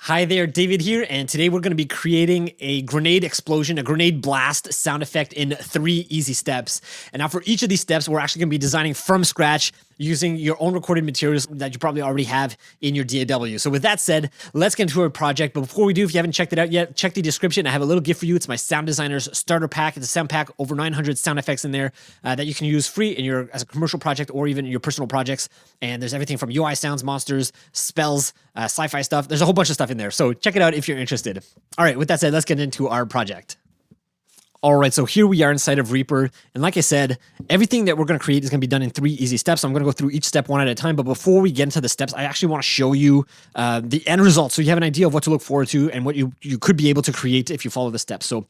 Hi there, David here, and today we're going to be creating a grenade explosion, a grenade blast sound effect in 3 easy steps. And now for each of these steps, we're actually going to be designing from scratch using your own recorded materials that you probably already have in your DAW. So with that said, let's get into our project. But before we do, if you haven't checked it out yet, check the description. I have a little gift for you. It's my Sound Designer's starter pack. It's a sound pack, over 900 sound effects in there that you can use free in your as a commercial project or even in your personal projects. And there's everything from UI sounds, monsters, spells, sci-fi stuff. There's a whole bunch of stuff in there. So check it out if you're interested. All right, with that said, let's get into our project. All right, so here we are inside of Reaper. And like I said, everything that we're going to create is going to be done in 3 easy steps. So I'm going to go through each step one at a time. But before we get into the steps, I actually want to show you the end result so you have an idea of what to look forward to and what you could be able to create if you follow the steps. So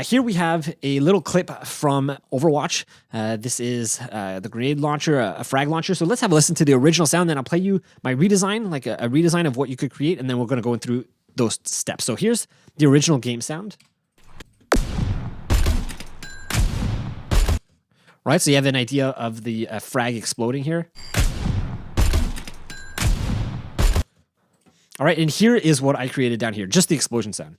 here we have a little clip from Overwatch. This is the grenade launcher, a frag launcher. So let's have a listen to the original sound. Then I'll play you my redesign, like a redesign of what you could create. And then we're going to go through those steps. So here's the original game sound. Right, so you have an idea of the frag exploding here. All right, and here is what I created down here, just the explosion sound.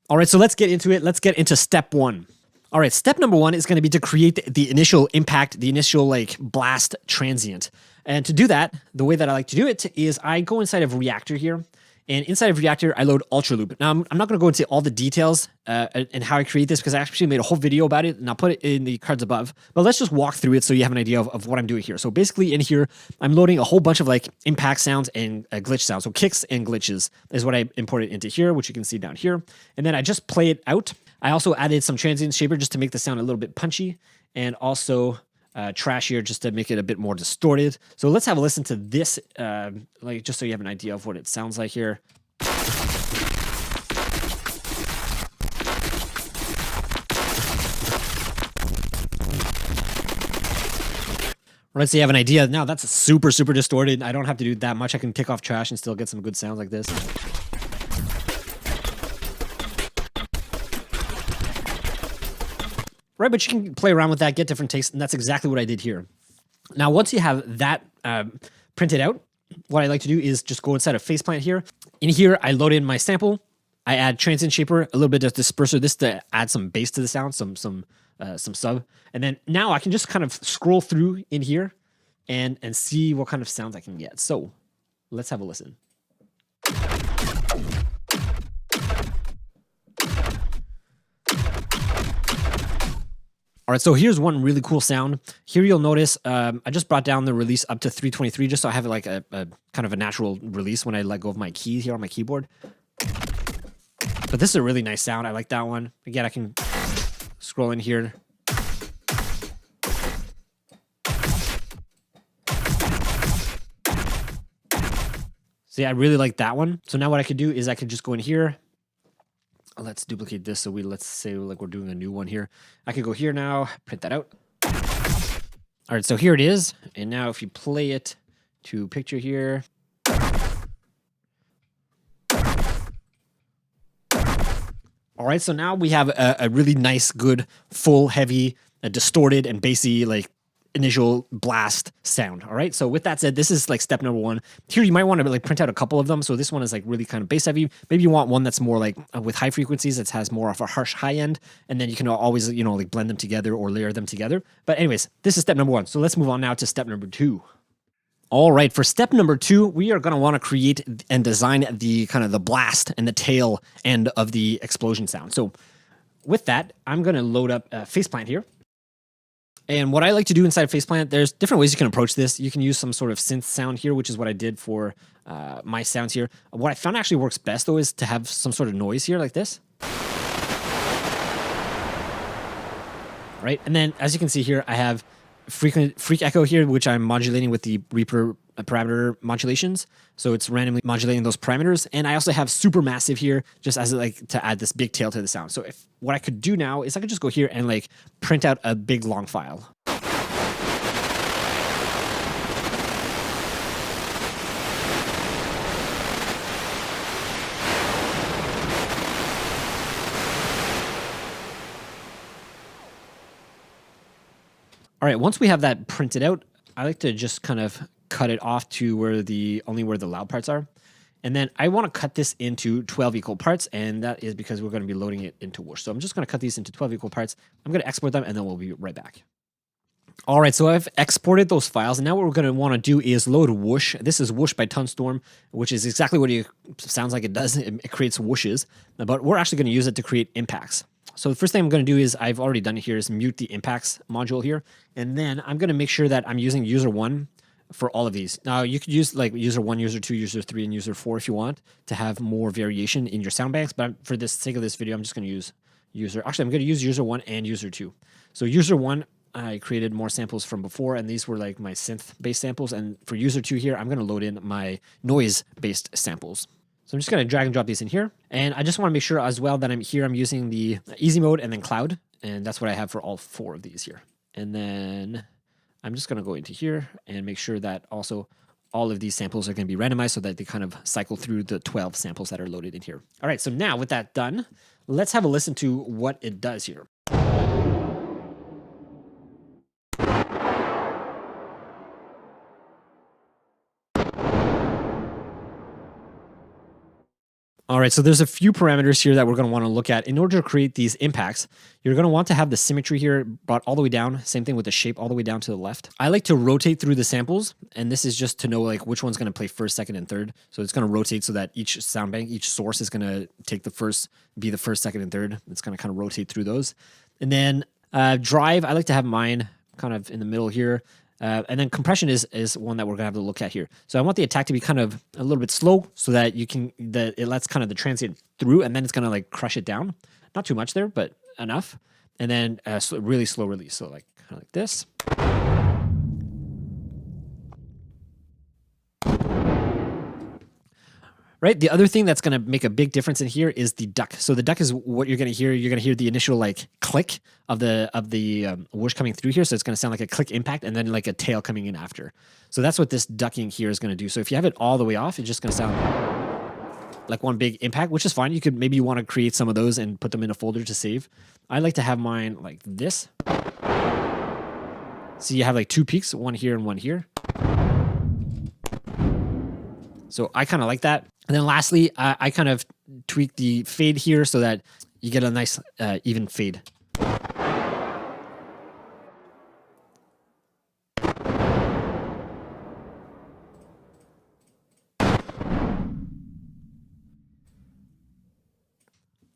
All right, so let's get into it. Let's get into step 1. All right, step number 1 is going to be to create the initial impact, the initial like blast transient. And to do that, the way that I like to do it is I go inside of Reactor here. And inside of Reactor, I load Ultra Loop. Now, I'm not going to go into all the details and how I create this because I actually made a whole video about it, and I'll put it in the cards above. But let's just walk through it so you have an idea of what I'm doing here. So basically in here, I'm loading a whole bunch of like impact sounds and glitch sounds. So kicks and glitches is what I imported into here, which you can see down here. And then I just play it out. I also added some transient shaper just to make the sound a little bit punchy, and also trash here just to make it a bit more distorted. So let's have a listen to this, like just so you have an idea of what it sounds like here. All right, so you have an idea. Now that's super distorted. I don't have to do that much. I can kick off trash and still get some good sounds like this. Right, but you can play around with that, get different tastes, and that's exactly what I did here. Now, once you have that printed out, what I like to do is just go inside of Faceplant here. In here, I load in my sample. I add Transient Shaper, a little bit of disperser, this to add some bass to the sound, some sub. And then now I can just kind of scroll through in here and see what kind of sounds I can get. So let's have a listen. All right, so here's one really cool sound. Here you'll notice I just brought down the release up to 323 just so I have like a kind of a natural release when I let go of my keys here on my keyboard. But this is a really nice sound. I like that one. Again, I can scroll in here. See, I really like that one. So now what I could do is I could just go in here. Let's duplicate this. So let's say like we're doing a new one here. I could go here now, print that out. All right, so here it is. And now if you play it to picture here. All right, so now we have a really nice, good, full, heavy, distorted and bassy like initial blast sound. All right, so with that said, this is like step number 1. Here you might want to like print out a couple of them. So this one is like really kind of bass heavy. Maybe you want one that's more like with high frequencies, that has more of a harsh high end, and then you can always, you know, like blend them together or layer them together. But anyways, this is step number 1. So let's move on now to step number 2. All right, for step number 2, we are going to want to create and design the kind of the blast and the tail end of the explosion sound. So with that, I'm going to load up Faceplant here. And what I like to do inside Faceplant, there's different ways you can approach this. You can use some sort of synth sound here, which is what I did for my sounds here. What I found actually works best, though, is to have some sort of noise here like this. Right, and then as you can see here, I have freak echo here, which I'm modulating with the Reaper parameter modulations. So it's randomly modulating those parameters. And I also have supermassive here just as like to add this big tail to the sound. So if what I could do now is I could just go here and like print out a big long file. All right, once we have that printed out, I like to just kind of cut it off to where only where the loud parts are. And then I want to cut this into 12 equal parts, and that is because we're going to be loading it into Whoosh. So I'm just going to cut these into 12 equal parts. I'm going to export them, and then we'll be right back. All right, so I've exported those files, and now what we're going to want to do is load Whoosh. This is Whoosh by Tonstorm, which is exactly what it sounds like it does. It creates whooshes, but we're actually going to use it to create impacts. So the first thing I'm going to do is, I've already done it here, is mute the impacts module here, and then I'm going to make sure that I'm using user 1 for all of these. Now, you could use like user 1, user 2, user 3, and user 4 if you want to have more variation in your sound banks, but for the sake of this video, I'm just going to use I'm going to use user 1 and user 2. So user 1, I created more samples from before, and these were like my synth-based samples. And for user 2 here, I'm going to load in my noise-based samples. So I'm just going to drag and drop these in here. And I just want to make sure as well that I'm using the easy mode and then cloud. And that's what I have for all 4 of these here. And then I'm just going to go into here and make sure that also all of these samples are going to be randomized so that they kind of cycle through the 12 samples that are loaded in here. All right, so now with that done, let's have a listen to what it does here. All right, so there's a few parameters here that we're going to want to look at. In order to create these impacts, you're going to want to have the symmetry here brought all the way down. Same thing with the shape all the way down to the left. I like to rotate through the samples, and this is just to know like which one's going to play first, second, and third. So it's going to rotate so that each sound bank, each source is going to be the first, second, and third. It's going to kind of rotate through those. And then drive, I like to have mine kind of in the middle here. And then compression is one that we're gonna have to look at here. So I want the attack to be kind of a little bit slow so that it lets kind of the transient through, and then it's gonna like crush it down. Not too much there, but enough. And then really slow release. So like kind of like this. Right. The other thing that's going to make a big difference in here is the duck. So the duck is what you're going to hear. You're going to hear the initial like click of the whoosh coming through here. So it's going to sound like a click impact and then like a tail coming in after. So that's what this ducking here is going to do. So if you have it all the way off, it's just going to sound like one big impact, which is fine. Maybe you want to create some of those and put them in a folder to save. I like to have mine like this. So you have like 2 peaks, one here and one here. So I kind of like that. And then lastly, I kind of tweak the fade here so that you get a nice even fade.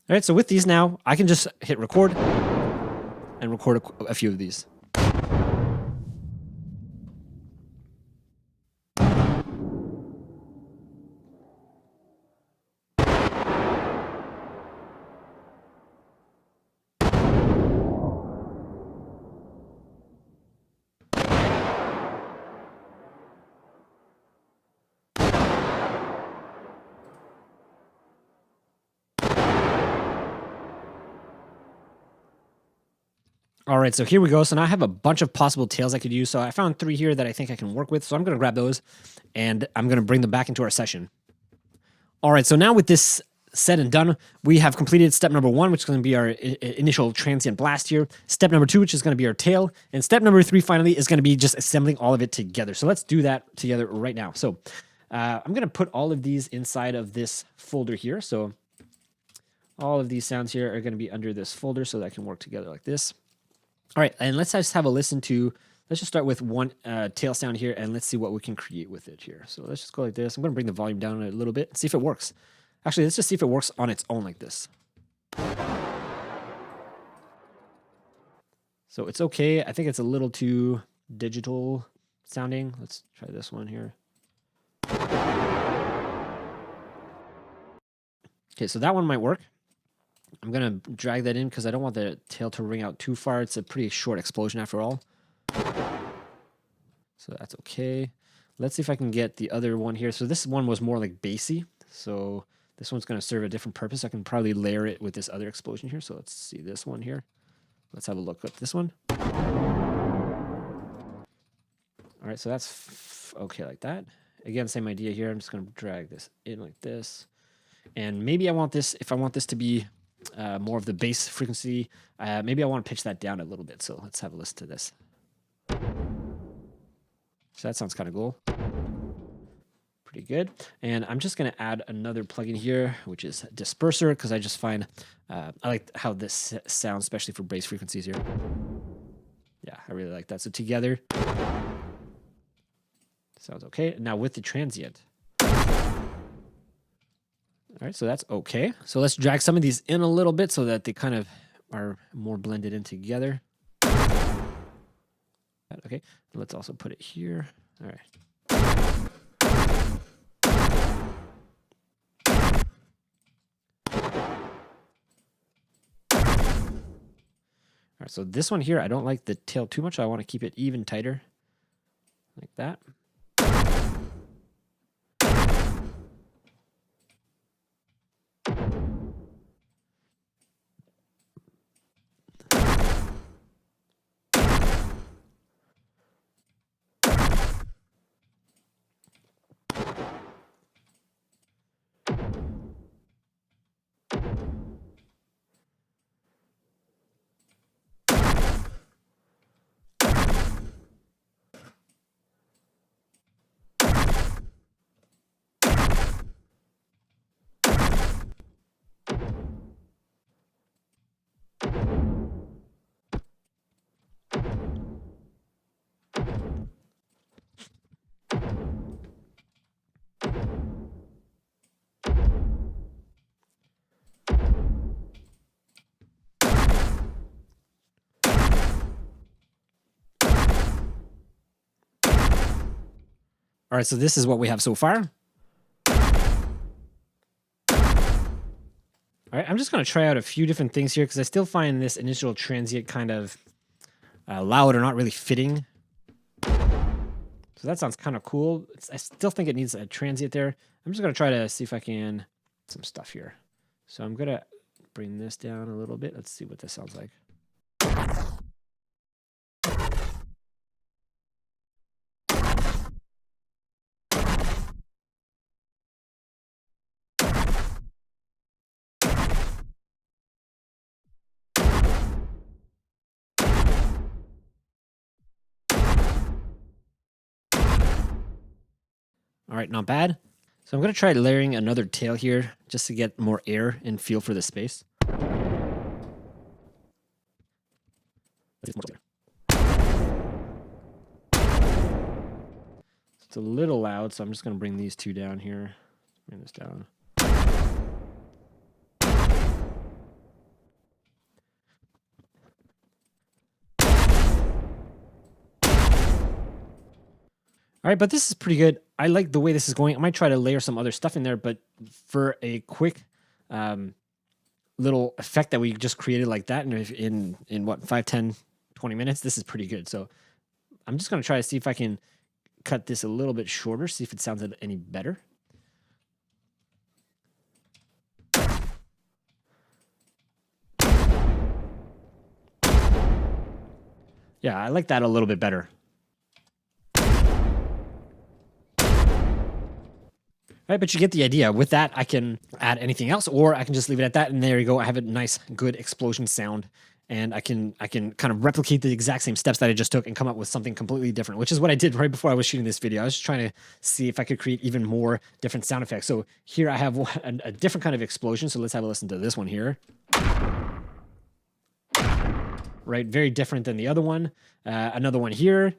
All right, so with these now, I can just hit record and record a few of these. All right, so here we go. So now I have a bunch of possible tails I could use. So I found 3 here that I think I can work with. So I'm going to grab those and I'm going to bring them back into our session. All right, so now with this said and done, we have completed step number 1, which is going to be our initial transient blast here. Step number 2, which is going to be our tail. And step number 3, finally, is going to be just assembling all of it together. So let's do that together right now. So I'm going to put all of these inside of this folder here. So all of these sounds here are going to be under this folder so that I can work together like this. All right, and let's just have a listen to, let's just start with one tail sound here, and let's see what we can create with it here. So let's just go like this. I'm going to bring the volume down a little bit and see if it works. Actually, let's just see if it works on its own like this. So it's okay. I think it's a little too digital sounding. Let's try this one here. Okay, so that one might work. I'm going to drag that in because I don't want the tail to ring out too far. It's a pretty short explosion after all. So that's okay. Let's see if I can get the other one here. So this one was more like bassy. So this one's going to serve a different purpose. I can probably layer it with this other explosion here. So let's see this one here. Let's have a look at this one. All right, so that's okay like that. Again, same idea here. I'm just going to drag this in like this. And maybe I want this, if I want this to be more of the bass frequency, maybe I want to pitch that down a little bit. So let's have a listen to this. So that sounds kind of cool. Pretty good. And I'm just going to add another plugin here, which is disperser, because I just find I like how this sounds, especially for bass frequencies here. Yeah, I really like that. So together, sounds okay. Now with the transient. All right, so that's okay. So let's drag some of these in a little bit so that they kind of are more blended in together. Okay, let's also put it here. All right. All right, so this one here, I don't like the tail too much. I want to keep it even tighter, like that. All right, so this is what we have so far. All right, I'm just going to try out a few different things here because I still find this initial transient kind of loud or not really fitting. So that sounds kind of cool. I still think it needs a transient there. I'm just going to try to see if I can some stuff here. So I'm going to bring this down a little bit. Let's see what this sounds like. All right, not bad. So I'm going to try layering another tail here just to get more air and feel for the space. It's a little loud, so I'm just going to bring these two down here. Bring this down. All right, but this is pretty good. I like the way this is going. I might try to layer some other stuff in there, but for a quick little effect that we just created like that in what, 5, 10, 20 minutes, this is pretty good. So I'm just going to try to see if I can cut this a little bit shorter, see if it sounds any better. Yeah, I like that a little bit better. All right, but you get the idea. With that, I can add anything else, or I can just leave it at that, and there you go. I have a nice, good explosion sound, and I can kind of replicate the exact same steps that I just took and come up with something completely different, which is what I did right before I was shooting this video. I was just trying to see if I could create even more different sound effects. So here I have a different kind of explosion. So let's have a listen to this one here. Right, very different than the other one. Another one here.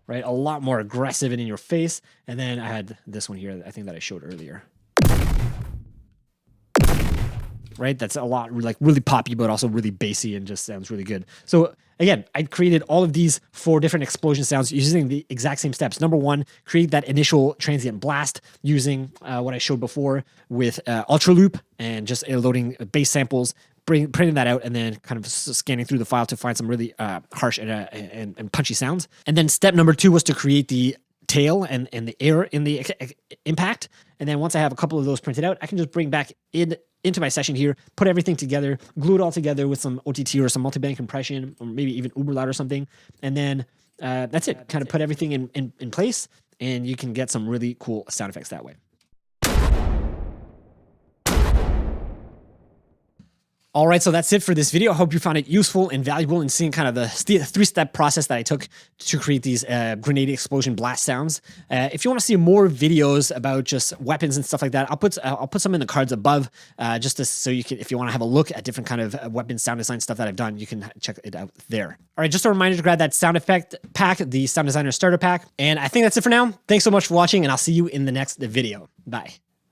Right, a lot more aggressive and in your face. And then I had this one here, I think that I showed earlier. Right, that's a lot like really poppy, but also really bassy and just sounds really good. So again, I created all of these 4 different explosion sounds using the exact same steps. Number 1, create that initial transient blast using what I showed before with Ultra Loop and just loading bass samples, printing that out, and then kind of scanning through the file to find some really harsh and punchy sounds. And then step number 2 was to create the tail and the air in the impact. And then once I have a couple of those printed out, I can just bring back into my session here, put everything together, glue it all together with some OTT or some multiband compression, or maybe even uber loud or something. And then that's it. Kind of put everything in place, and you can get some really cool sound effects that way. All right, so that's it for this video. I hope you found it useful and valuable in seeing kind of the three-step process that I took to create these grenade explosion blast sounds. If you want to see more videos about just weapons and stuff like that, I'll put some in the cards above, so you can, if you want to have a look at different kind of weapon sound design stuff that I've done, you can check it out there. All right, just a reminder to grab that sound effect pack, the Sound Designer Starter Pack. And I think that's it for now. Thanks so much for watching, and I'll see you in the next video. Bye.